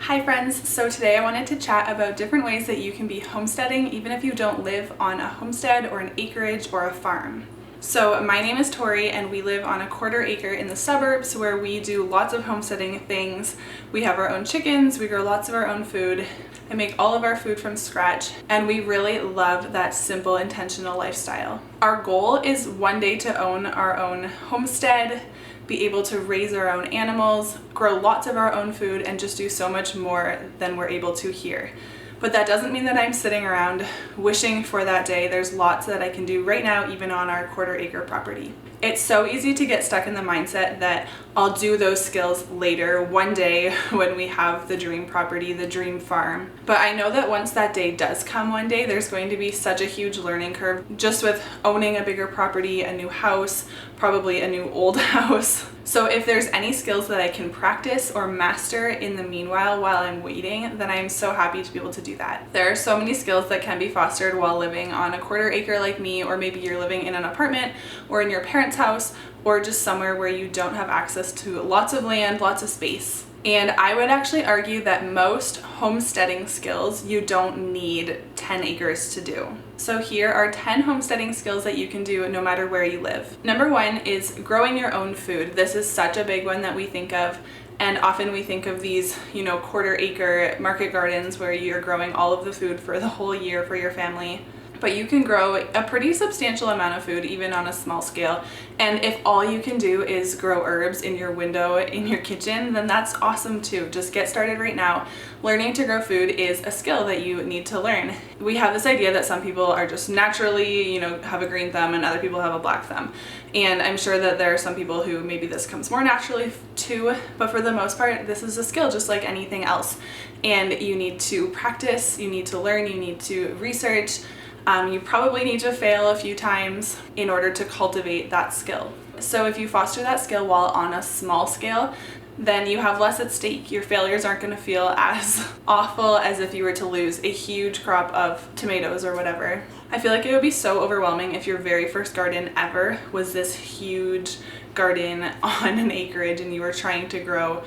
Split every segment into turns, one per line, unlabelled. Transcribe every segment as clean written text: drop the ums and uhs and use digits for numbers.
Hi friends, so today I wanted to chat about different ways that you can be homesteading even if you don't live on a homestead or an acreage or a farm. So my name is Tori and we live on a quarter acre in the suburbs where we do lots of homesteading things. We have our own chickens, we grow lots of our own food. I make all of our food from scratch and we really love that simple, intentional lifestyle. Our goal is one day to own our own homestead, be able to raise our own animals, grow lots of our own food, and just do so much more than we're able to here. But that doesn't mean that I'm sitting around wishing for that day. There's lots that I can do right now, even on our quarter acre property. It's so easy to get stuck in the mindset that I'll do those skills later, one day when we have the dream property, the dream farm. But I know that once that day does come one day, there's going to be such a huge learning curve just with owning a bigger property, a new house, probably a new old house. So if there's any skills that I can practice or master in the meanwhile while I'm waiting, then I'm so happy to be able to do that. There are so many skills that can be fostered while living on a quarter acre like me, or maybe you're living in an apartment or in your parents' house, or just somewhere where you don't have access to lots of land, lots of space. And I would actually argue that most homesteading skills you don't need 10 acres to do. So here are 10 homesteading skills that you can do no matter where you live. Number one is growing your own food. This is such a big one that we think of. And often we think of these, quarter acre market gardens where you're growing all of the food for the whole year for your family. But you can grow a pretty substantial amount of food even on a small scale. And if all you can do is grow herbs in your window in your kitchen, then that's awesome too. Just get started right now. Learning to grow food is a skill that you need to learn. We have this idea that some people are just naturally, have a green thumb and other people have a black thumb. And I'm sure that there are some people who maybe this comes more naturally to, but for the most part, this is a skill just like anything else. And you need to practice, you need to learn, you need to research. You probably need to fail a few times in order to cultivate that skill. So if you foster that skill while on a small scale, then you have less at stake. Your failures aren't going to feel as awful as if you were to lose a huge crop of tomatoes or whatever. I feel like it would be so overwhelming if your very first garden ever was this huge garden on an acreage and you were trying to grow,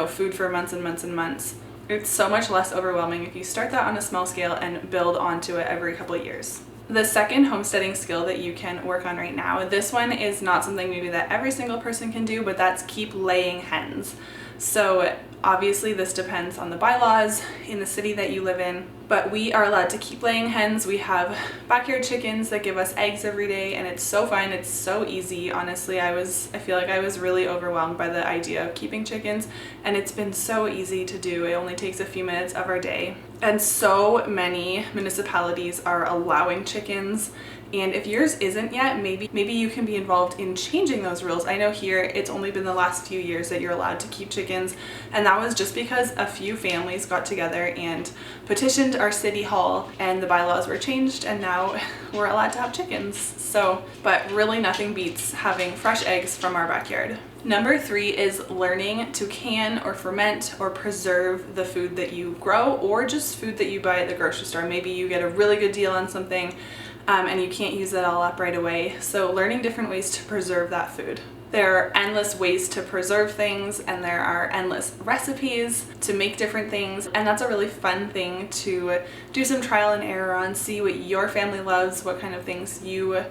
food for months and months and months. It's so much less overwhelming if you start that on a small scale and build onto it every couple of years. The second homesteading skill that you can work on right now, this one is not something maybe that every single person can do, but that's keep laying hens. So obviously this depends on the bylaws in the city that you live in, but we are allowed to keep laying hens. We have backyard chickens that give us eggs every day and it's so fun, it's so easy. Honestly, I feel like I was really overwhelmed by the idea of keeping chickens and it's been so easy to do. It only takes a few minutes of our day. And so many municipalities are allowing chickens. And if yours isn't yet, maybe you can be involved in changing those rules. I know here it's only been the last few years that you're allowed to keep chickens, and that was just because a few families got together and petitioned our city hall and the bylaws were changed and now we're allowed to have chickens. But really nothing beats having fresh eggs from our backyard. Number 3 is learning to can or ferment or preserve the food that you grow or just food that you buy at the grocery store. Maybe you get a really good deal on something and you can't use it all up right away. So learning different ways to preserve that food. There are endless ways to preserve things and there are endless recipes to make different things, and that's a really fun thing to do some trial and error on, see what your family loves, what kind of things you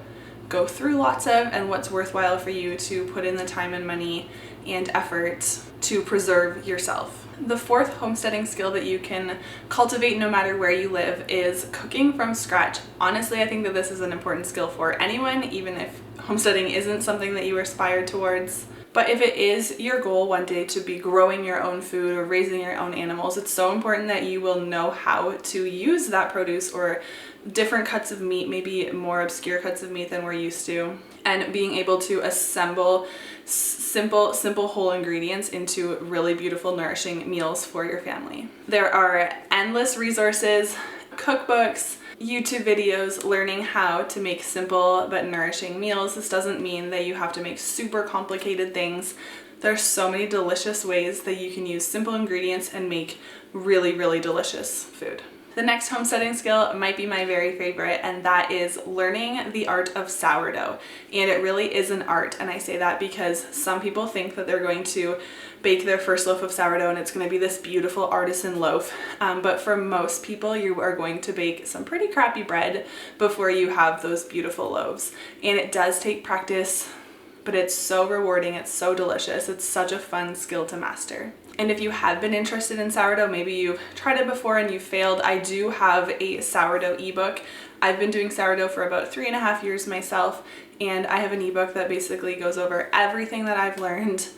go through lots of, and what's worthwhile for you to put in the time and money and effort to preserve yourself. The fourth homesteading skill that you can cultivate no matter where you live is cooking from scratch. Honestly, I think that this is an important skill for anyone, even if homesteading isn't something that you aspire towards. But if it is your goal one day to be growing your own food or raising your own animals, it's so important that you will know how to use that produce or different cuts of meat, maybe more obscure cuts of meat than we're used to, and being able to assemble simple whole ingredients into really beautiful, nourishing meals for your family. There are endless resources, cookbooks, YouTube videos learning how to make simple but nourishing meals. This doesn't mean that you have to make super complicated things. There's so many delicious ways that you can use simple ingredients and make really, really delicious food. The next homesteading skill might be my very favorite, and that is learning the art of sourdough. And it really is an art, and I say that because some people think that they're going to bake their first loaf of sourdough and it's going to be this beautiful artisan loaf. But for most people, you are going to bake some pretty crappy bread before you have those beautiful loaves. And it does take practice, but it's so rewarding, it's so delicious, it's such a fun skill to master. And if you have been interested in sourdough, maybe you've tried it before and you failed, I do have a sourdough ebook. I've been doing sourdough for about 3.5 years myself, and I have an ebook that basically goes over everything that I've learned.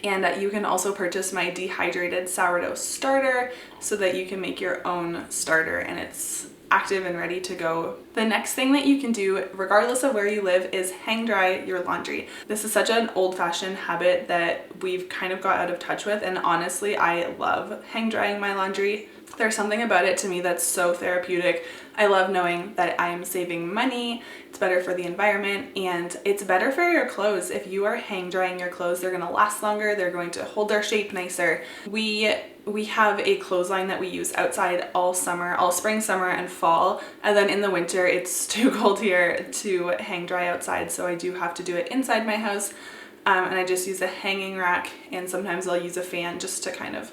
And you can also purchase my dehydrated sourdough starter so that you can make your own starter, and it's active and ready to go. The next thing that you can do, regardless of where you live, is hang dry your laundry. This is such an old-fashioned habit that we've kind of got out of touch with, and honestly, I love hang drying my laundry. There's something about it to me that's so therapeutic. I love knowing that I'm saving money, it's better for the environment, and it's better for your clothes. If you are hang drying your clothes, they're gonna last longer, they're going to hold their shape nicer. We have a clothesline that we use outside all summer, all spring, summer, and fall, and then in the winter it's too cold here to hang dry outside, so I do have to do it inside my house, and I just use a hanging rack, and sometimes I'll use a fan just to kind of,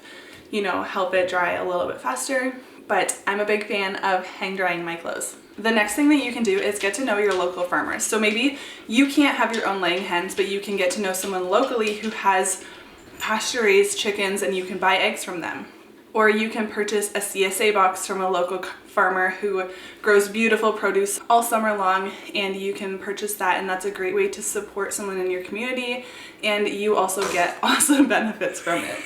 you know, help it dry a little bit faster. But I'm a big fan of hang drying my clothes. The next thing that you can do is get to know your local farmers. So maybe you can't have your own laying hens, but you can get to know someone locally who has pasture-raised chickens and you can buy eggs from them. Or you can purchase a CSA box from a local farmer who grows beautiful produce all summer long, and you can purchase that, and that's a great way to support someone in your community, and you also get awesome benefits from it.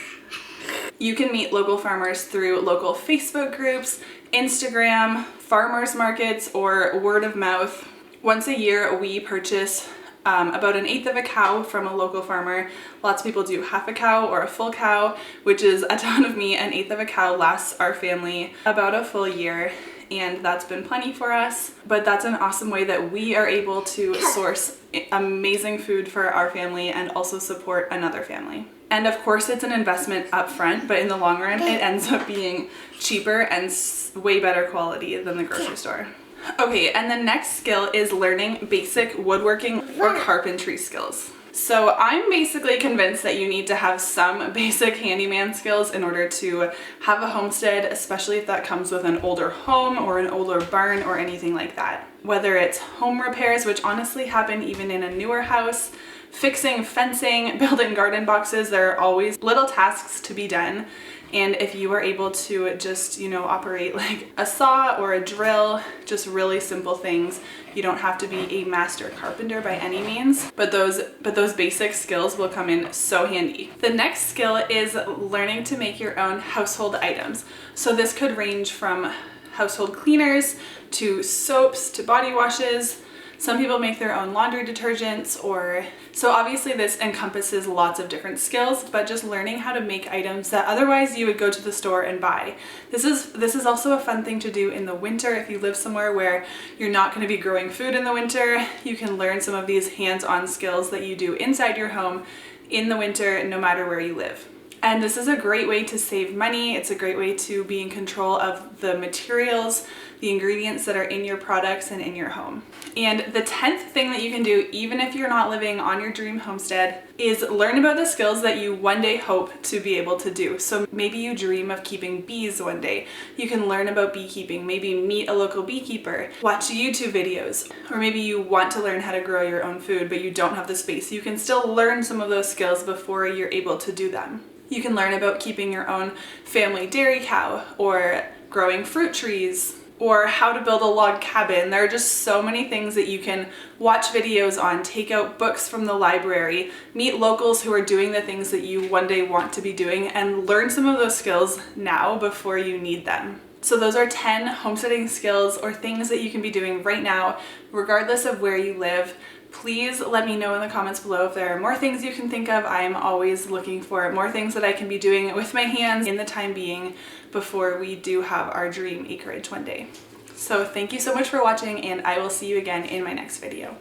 You can meet local farmers through local Facebook groups, Instagram, farmers markets, or word of mouth. Once a year, we purchase about 1/8 of a cow from a local farmer. Lots of people do half a cow or a full cow, which is a ton of meat. 1/8 of a cow lasts our family about a full year, and that's been plenty for us. But that's an awesome way that we are able to source amazing food for our family and also support another family. And of course it's an investment up front, but in the long run it ends up being cheaper and way better quality than the grocery store. Okay, and the next skill is learning basic woodworking or carpentry skills. So I'm basically convinced that you need to have some basic handyman skills in order to have a homestead, especially if that comes with an older home or an older barn or anything like that. Whether it's home repairs, which honestly happen even in a newer house, fixing fencing, building garden boxes, there are always little tasks to be done. And if you are able to just, you know, operate like a saw or a drill, just really simple things, you don't have to be a master carpenter by any means, but those basic skills will come in so handy. The next skill is learning to make your own household items. So this could range from household cleaners to soaps to body washes. Some people make their own laundry detergents, so obviously this encompasses lots of different skills, but just learning how to make items that otherwise you would go to the store and buy. This is also a fun thing to do in the winter. If you live somewhere where you're not going to be growing food in the winter, you can learn some of these hands-on skills that you do inside your home in the winter, no matter where you live. And this is a great way to save money. It's a great way to be in control of the materials, the ingredients that are in your products and in your home. And the 10th thing that you can do, even if you're not living on your dream homestead, is learn about the skills that you one day hope to be able to do. So maybe you dream of keeping bees one day. You can learn about beekeeping, maybe meet a local beekeeper, watch YouTube videos, or maybe you want to learn how to grow your own food, but you don't have the space. You can still learn some of those skills before you're able to do them. You can learn about keeping your own family dairy cow, or growing fruit trees, or how to build a log cabin. There are just so many things that you can watch videos on, take out books from the library, meet locals who are doing the things that you one day want to be doing, and learn some of those skills now before you need them. So those are 10 homesteading skills or things that you can be doing right now, regardless of where you live. Please let me know in the comments below if there are more things you can think of. I'm always looking for more things that I can be doing with my hands in the time being before we do have our dream acreage one day. So thank you so much for watching, and I will see you again in my next video.